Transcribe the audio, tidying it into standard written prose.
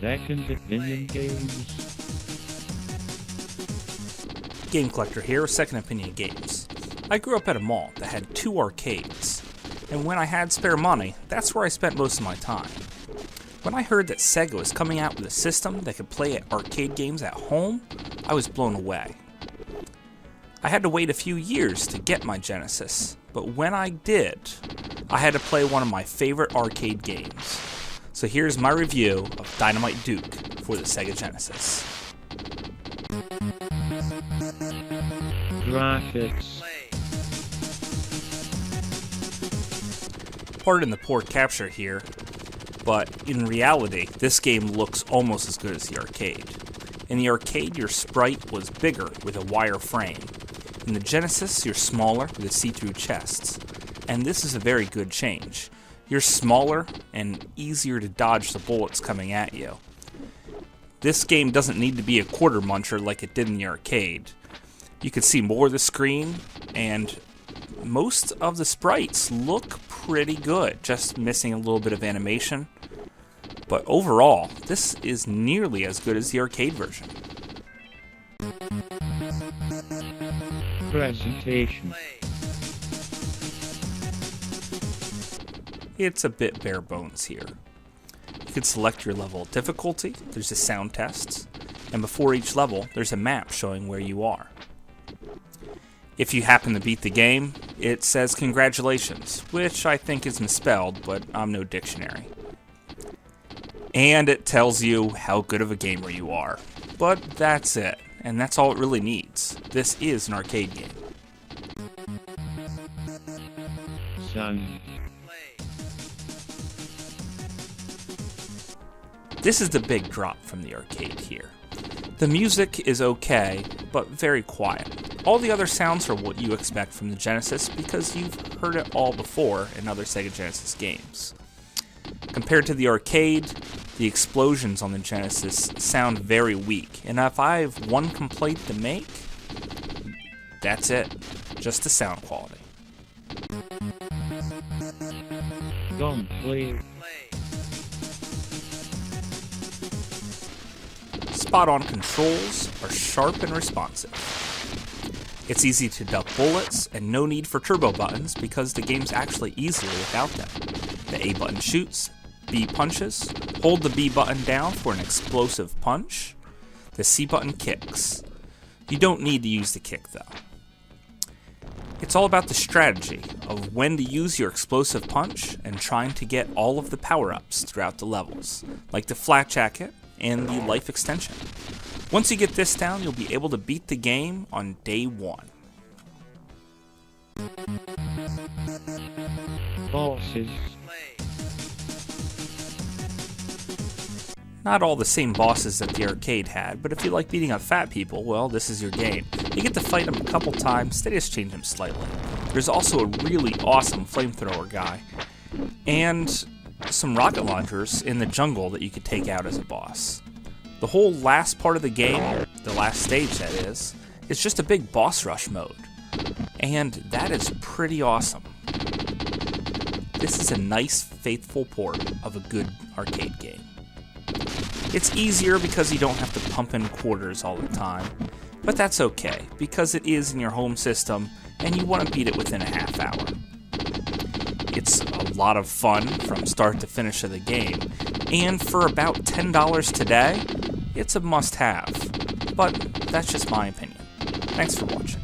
Second Opinion Games. Game Collector here with Second Opinion Games. I grew up at a mall that had 2 arcades, and when I had spare money, that's where I spent most of my time. When I heard that Sega was coming out with a system that could play arcade games at home, I was blown away. I had to wait a few years to get my Genesis, but when I did, I had to play one of my favorite arcade games. So here's my review of Dynamite Duke for the Sega Genesis. Graphics. Pardon the poor capture here, but in reality, this game looks almost as good as the arcade. In the arcade, your sprite was bigger with a wire frame. In the Genesis, you're smaller with a see-through chest. And this is a very good change. You're smaller and easier to dodge the bullets coming at you. This game doesn't need to be a quarter muncher like it did in the arcade. You can see more of the screen, and most of the sprites look pretty good, just missing a little bit of animation. But overall, this is nearly as good as the arcade version. Presentation. It's a bit bare bones here. You can select your level of difficulty, there's a sound test, and before each level, there's a map showing where you are. If you happen to beat the game, it says congratulations, which I think is misspelled, but I'm no dictionary. And it tells you how good of a gamer you are. But that's it, and that's all it really needs. This is an arcade game. Sound. This is the big drop from the arcade here. The music is okay, but very quiet. All the other sounds are what you expect from the Genesis because you've heard it all before in other Sega Genesis games. Compared to the arcade, the explosions on the Genesis sound very weak, and if I have one complaint to make, that's it. Just the sound quality. Gunplay. Spot-on controls are sharp and responsive. It's easy to duck bullets and no need for turbo buttons because the game's actually easier without them. The A button shoots, B punches, hold the B button down for an explosive punch. The C button kicks. You don't need to use the kick though. It's all about the strategy of when to use your explosive punch and trying to get all of the power-ups throughout the levels, like the flak jacket and the life extension. Once you get this down, you'll be able to beat the game on day 1. Bosses. Not all the same bosses that the arcade had, but if you like beating up fat people, well, this is your game. You get to fight them a couple times, they just change them slightly. There's also a really awesome flamethrower guy, and some rocket launchers in the jungle that you could take out as a boss. The whole last part of the game, the last stage that is just a big boss rush mode. And that is pretty awesome. This is a nice, faithful port of a good arcade game. It's easier because you don't have to pump in quarters all the time, but that's okay because it is in your home system and you want to beat it within a half hour. It's a lot of fun from start to finish of the game, and for about $10 today, it's a must-have. But that's just my opinion. Thanks for watching.